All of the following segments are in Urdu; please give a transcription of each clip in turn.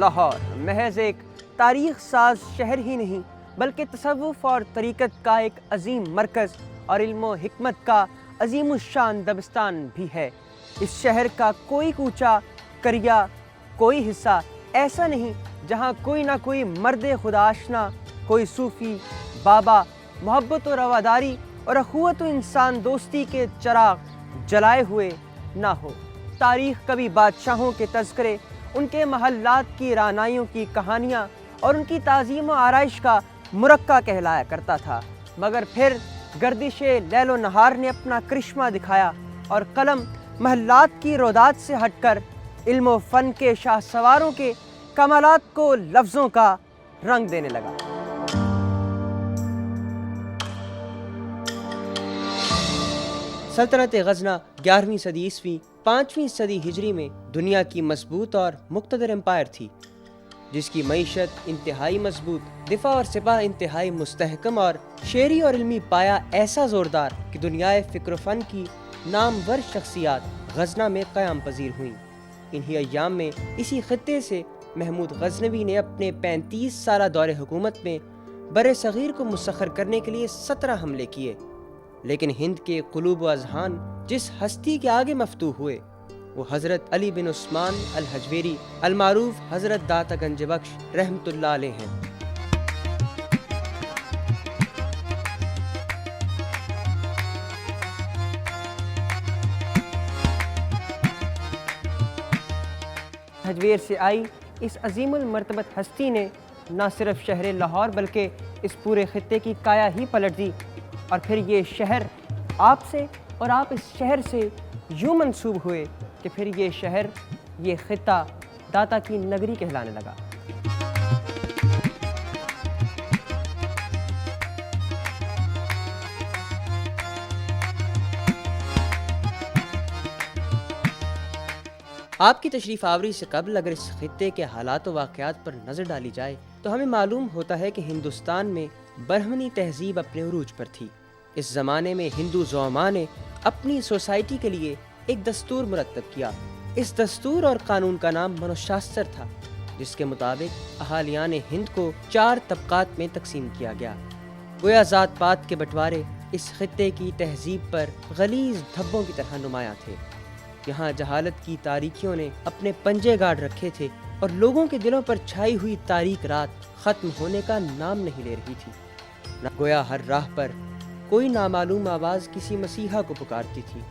لاہور محض ایک تاریخ ساز شہر ہی نہیں بلکہ تصوف اور طریقت کا ایک عظیم مرکز اور علم و حکمت کا عظیم الشان دبستان بھی ہے۔ اس شہر کا کوئی کوچہ کریا، کوئی حصہ ایسا نہیں جہاں کوئی نہ کوئی مرد خدا آشنا، کوئی صوفی بابا محبت و رواداری اور اخوت و انسان دوستی کے چراغ جلائے ہوئے نہ ہو۔ تاریخ کبھی بادشاہوں کے تذکرے، ان کے محلات کی رعنائیوں کی کہانیاں اور ان کی تعظیم و آرائش کا مرقع کہلایا کرتا تھا، مگر پھر گردش لیل و نہار نے اپنا کرشمہ دکھایا اور قلم محلات کی رودات سے ہٹ کر علم و فن کے شاہ سواروں کے کمالات کو لفظوں کا رنگ دینے لگا۔ سلطنت غزنہ 11ویں صدی عیسوی 5ویں صدی ہجری میں دنیا کی مضبوط اور مقتدر امپائر تھی، جس کی معیشت انتہائی مضبوط، دفاع اور سپاہ انتہائی مستحکم اور شعری اور علمی پایہ ایسا زوردار کہ دنیائے فکر و فن کی نامور شخصیات غزنہ میں قیام پذیر ہوئیں۔ انہی ایام میں اسی خطے سے محمود غزنوی نے اپنے 35 سالہ دور حکومت میں بر صغیر کو مسخر کرنے کے لیے 17 حملے کیے، لیکن ہند کے قلوب و اذہان جس ہستی کے آگے مفتوح ہوئے وہ حضرت علی بن عثمان الحجویری المعروف حضرت داتا گنج بخش رحمۃ اللہ علیہ ہیں۔ حجویر سے آئی اس عظیم المرتبت ہستی نے نہ صرف شہر لاہور بلکہ اس پورے خطے کی کایا ہی پلٹ دی، اور پھر یہ شہر آپ سے اور آپ اس شہر سے یوں منسوب ہوئے کہ پھر یہ شہر، یہ خطہ داتا کی نگری کہلانے لگا۔ آپ کی تشریف آوری سے قبل اگر اس خطے کے حالات و واقعات پر نظر ڈالی جائے تو ہمیں معلوم ہوتا ہے کہ ہندوستان میں برہمنی تہذیب اپنے عروج پر تھی۔ اس زمانے میں ہندو زعماء نے اپنی سوسائٹی کے لیے ایک دستور مرتب کیا۔ اس دستور اور قانون کا نام منوشاستر تھا، جس کے مطابق اہالیان ہند کو 4 طبقات میں تقسیم کیا گیا۔ گویا ذات پات کے بٹوارے اس خطے کی تہذیب پر غلیظ دھبوں کی طرح نمایاں تھے۔ یہاں جہالت کی تاریکیوں نے اپنے پنجے گاڑ رکھے تھے اور لوگوں کے دلوں پر چھائی ہوئی تاریک رات ختم ہونے کا نام نہیں لے رہی تھی۔ گویا ہر راہ پر کوئی نامعلوم آواز کسی مسیحا کو پکارتی تھی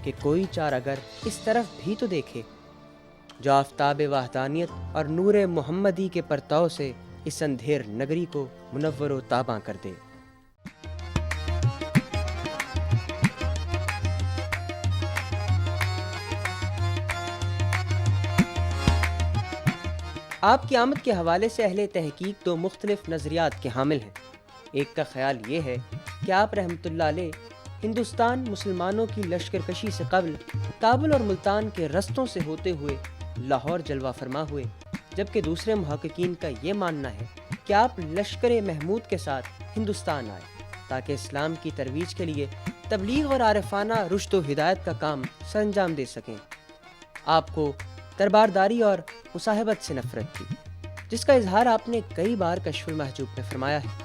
کہ کوئی چارگر اس طرف بھی تو دیکھے، جو آفتاب وحدانیت اور نور محمدی کے پرتاؤ سے اس اندھیر نگری کو منور و تاباں کر دے۔ آپ کی آمد کے حوالے سے اہل تحقیق 2 مختلف نظریات کے حامل ہیں۔ ایک کا خیال یہ ہے کہ آپ رحمۃ اللہ علیہ ہندوستان مسلمانوں کی لشکر کشی سے قبل کابل اور ملتان کے رستوں سے ہوتے ہوئے لاہور جلوہ فرما ہوئے، جبکہ دوسرے محققین کا یہ ماننا ہے کہ آپ لشکر محمود کے ساتھ ہندوستان آئے تاکہ اسلام کی ترویج کے لیے تبلیغ اور عارفانہ رشد و ہدایت کا کام سر انجام دے سکیں۔ آپ کو دربارداری اور مصاحبت سے نفرت تھی، جس کا اظہار آپ نے کئی بار کشف المحجوب میں فرمایا ہے۔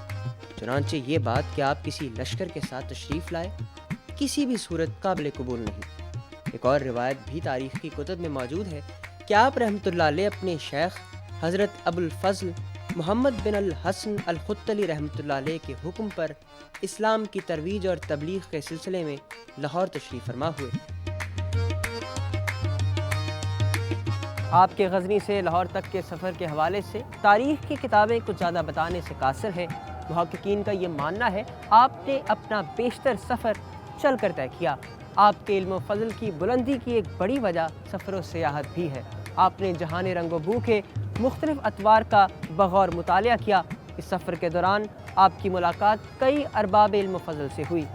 چنانچہ یہ بات کہ آپ کسی لشکر کے ساتھ تشریف لائے کسی بھی صورت قابل قبول نہیں۔ ایک اور روایت بھی تاریخ کی کتب میں موجود ہے کہ آپ رحمۃ اللہ علیہ اپنے شیخ حضرت ابو الفضل محمد بن الحسن الختلی رحمۃ اللہ علیہ کے حکم پر اسلام کی ترویج اور تبلیغ کے سلسلے میں لاہور تشریف فرما ہوئے۔ آپ کے غزنی سے لاہور تک کے سفر کے حوالے سے تاریخ کی کتابیں کچھ زیادہ بتانے سے قاصر ہیں۔ محققین کا یہ ماننا ہے آپ نے اپنا بیشتر سفر چل کر طے کیا۔ آپ کے علم و فضل کی بلندی کی ایک بڑی وجہ سفر و سیاحت بھی ہے۔ آپ نے جہان رنگ و بو کے مختلف اطوار کا بغور مطالعہ کیا۔ اس سفر کے دوران آپ کی ملاقات کئی ارباب علم و فضل سے ہوئی۔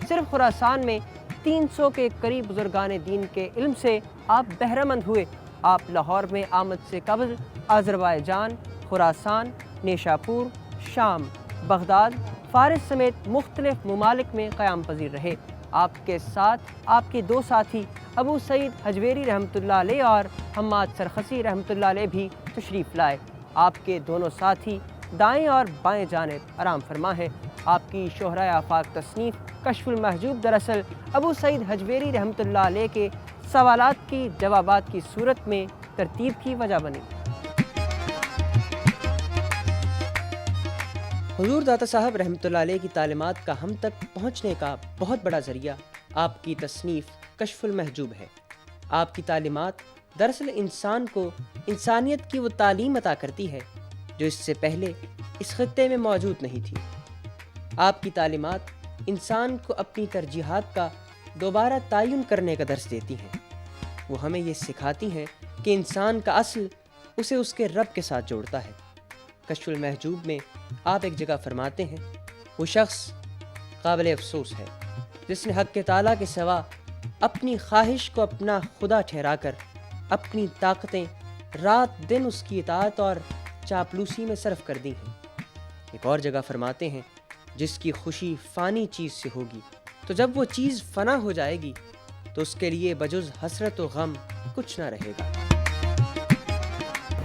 صرف خراسان میں 300 کے قریب بزرگان دین کے علم سے آپ بہرہ مند ہوئے۔ آپ لاہور میں آمد سے قبل آذربائیجان، خراسان، نیشاپور، شام، بغداد، فارس سمیت مختلف ممالک میں قیام پذیر رہے۔ آپ کے ساتھ آپ کے 2 ساتھی ابو سعید حجویری رحمۃ اللہ علیہ اور حماد سرخسی رحمۃ اللہ علیہ بھی تشریف لائے۔ آپ کے دونوں ساتھی دائیں اور بائیں جانب آرام فرما ہیں۔ آپ کی شہرۂ آفاق تصنیف کشف المحجوب دراصل ابو سعید حجویری رحمۃ اللہ علیہ کے سوالات کی جوابات کی صورت میں ترتیب کی وجہ بنی۔ حضور داتا صاحب رحمۃ اللہ علیہ کی تعلیمات کا ہم تک پہنچنے کا بہت بڑا ذریعہ آپ کی تصنیف کشف المحجوب ہے۔ آپ کی تعلیمات دراصل انسان کو انسانیت کی وہ تعلیم عطا کرتی ہے جو اس سے پہلے اس خطے میں موجود نہیں تھی۔ آپ کی تعلیمات انسان کو اپنی ترجیحات کا دوبارہ تعین کرنے کا درس دیتی ہیں۔ وہ ہمیں یہ سکھاتی ہیں کہ انسان کا اصل اسے اس کے رب کے ساتھ جوڑتا ہے۔ کشف المحجوب میں آپ ایک جگہ فرماتے ہیں، وہ شخص قابل افسوس ہے جس نے حق تعالیٰ کے سوا اپنی خواہش کو اپنا خدا ٹھہرا کر اپنی طاقتیں رات دن اس کی اطاعت اور چاپلوسی میں صرف کر دی ہیں۔ ایک اور جگہ فرماتے ہیں، جس کی خوشی فانی چیز سے ہوگی تو جب وہ چیز فنا ہو جائے گی تو اس کے لیے بجز حسرت و غم کچھ نہ رہے گا۔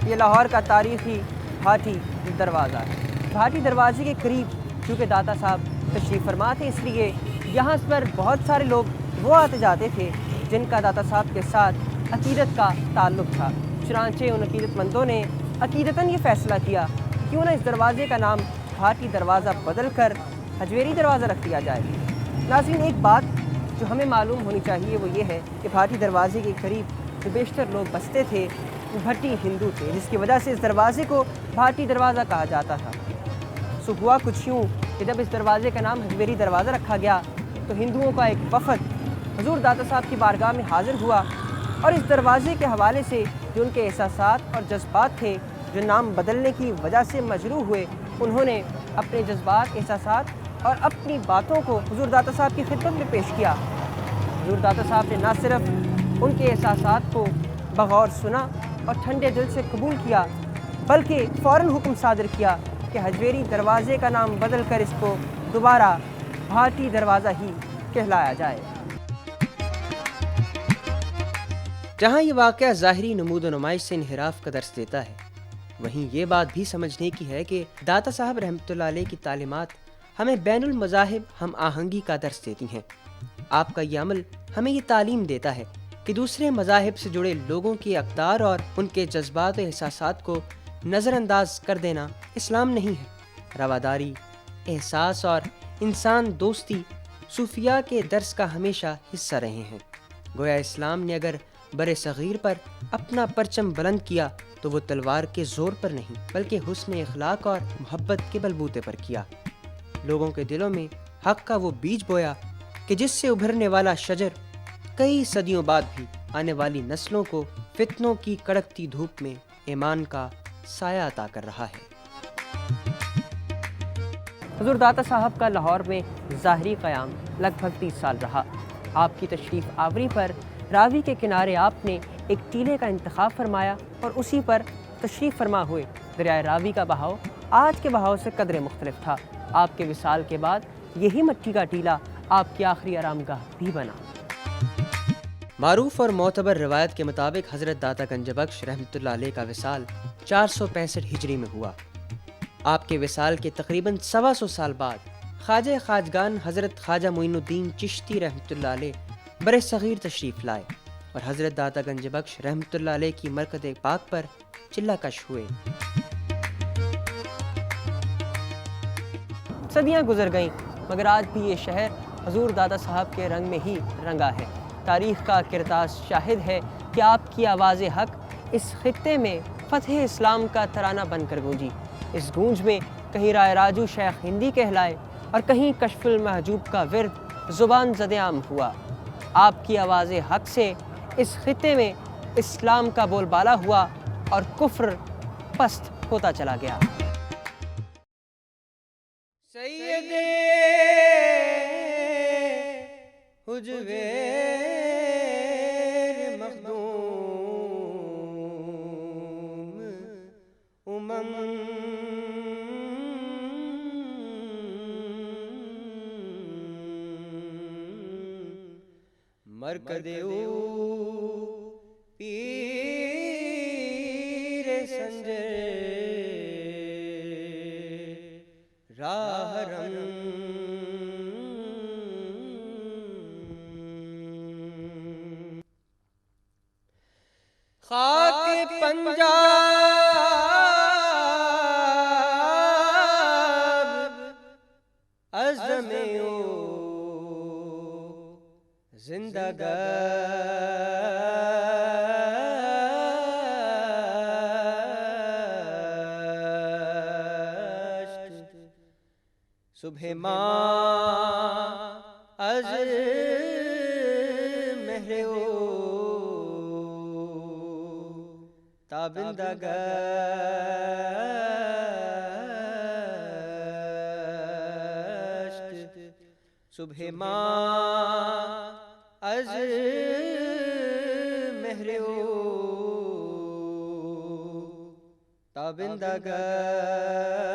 یہ لاہور کا تاریخی بھاٹی دروازہ ہے۔ بھاٹی دروازے کے قریب چونکہ داتا صاحب تشریف فرما تھے، اس لیے یہاں پر بہت سارے لوگ وہ آتے جاتے تھے جن کا داتا صاحب کے ساتھ عقیدت کا تعلق تھا۔ چنانچہ ان عقیدت مندوں نے عقیدتاً یہ فیصلہ کیا کہ کیوں نہ اس دروازے کا نام بھاٹی دروازہ بدل کر حجویری دروازہ رکھ دیا جائے۔ ناظرین، ایک بات جو ہمیں معلوم ہونی چاہیے وہ یہ ہے کہ بھاٹی دروازے کے قریب جو بیشتر لوگ بستے تھے وہ بھٹی ہندو تھے، جس کی وجہ سے اس دروازے کو بھاٹی دروازہ کہا جاتا تھا۔ سو ہوا کچھ یوں کہ جب اس دروازے کا نام حجویری دروازہ رکھا گیا تو ہندوؤں کا ایک وفد حضور داتا صاحب کی بارگاہ میں حاضر ہوا اور اس دروازے کے حوالے سے جو ان کے احساسات اور جذبات تھے، جو نام بدلنے کی وجہ سے مجروح ہوئے، انہوں نے اپنے جذبات، احساسات اور اپنی باتوں کو حضور داتا صاحب کی خدمت میں پیش کیا۔ حضور داتا صاحب نے نہ صرف ان کے احساسات کو بغور سنا اور ٹھنڈے دل سے قبول کیا، بلکہ فوراً حکم صادر کیا کہ حجویری دروازے کا نام بدل کر اس کو دوبارہ بھاٹی دروازہ ہی کہلایا جائے۔ جہاں یہ واقعہ ظاہری نمود و نمائش سے انحراف کا درس دیتا ہے، وہیں یہ بات بھی سمجھنے کی ہے کہ داتا صاحب رحمۃ اللہ علیہ کی تعلیمات ہمیں بین المذاہب ہم آہنگی کا درس دیتی ہیں۔ آپ کا یہ عمل ہمیں یہ تعلیم دیتا ہے کہ دوسرے مذاہب سے جڑے لوگوں کی اقدار اور ان کے جذبات و احساسات کو نظر انداز کر دینا اسلام نہیں ہے۔ رواداری، احساس اور انسان دوستی صوفیاء کے درس کا ہمیشہ حصہ رہے ہیں۔ گویا اسلام نے اگر بر صغیر پر اپنا پرچم بلند کیا تو وہ تلوار کے زور پر نہیں بلکہ حسن اخلاق اور محبت کے بلبوتے پر کیا۔ لوگوں کے دلوں میں حق کا وہ بیج بویا کہ جس سے ابھرنے والا شجر کئی صدیوں بعد بھی آنے والی نسلوں کو فتنوں کی کڑکتی دھوپ میں ایمان کا سایہ عطا کر رہا ہے۔ حضور داتا صاحب کا لاہور میں ظاہری قیام لگ بھگ 30 سال رہا۔ آپ کی تشریف آوری پر راوی کے کنارے آپ نے ایک ٹیلے کا انتخاب فرمایا اور اسی پر تشریف فرما ہوئے۔ دریائے راوی کا بہاؤ آج کے بہاؤ سے قدرے مختلف تھا۔ آپ کے وصال کے بعد یہی مٹی کا ٹیلا آپ کی آخری آرام گاہ بھی بنا۔ معروف اور معتبر روایت کے مطابق حضرت داتا گنج بخش رحمۃ اللہ علیہ کا وصال 465 ہجری میں ہوا۔ آپ کے وصال کے تقریباً 125 سال بعد خواجہ خواجگان حضرت خواجہ معین الدین چشتی رحمۃ اللہ علیہ بر صغیر تشریف لائے اور حضرت داتا گنج بخش رحمۃ اللہ علیہ کی مرکز پاک پر چلہ کش ہوئے۔ صدیاں گزر گئیں مگر آج بھی یہ شہر حضور داتا صاحب کے رنگ میں ہی رنگا ہے۔ تاریخ کا کرتاس شاہد ہے کہ آپ کی آواز حق اس خطے میں فتح اسلام کا ترانہ بن کر گونجی۔ اس گونج میں کہیں رائے راجو شیخ ہندی کہلائے اور کہیں کشف المحجوب کا ورد زبان زد عام ہوا۔ آپ کی آواز حق سے اس خطے میں اسلام کا بول بالا ہوا اور کفر پست ہوتا چلا گیا۔ سید حجویر مخدوم مرکد او پیر سنجر زندہ گشت صبح ماں از مہر او تابندہ گشت صبح ماں از مہر او تابندہ گشت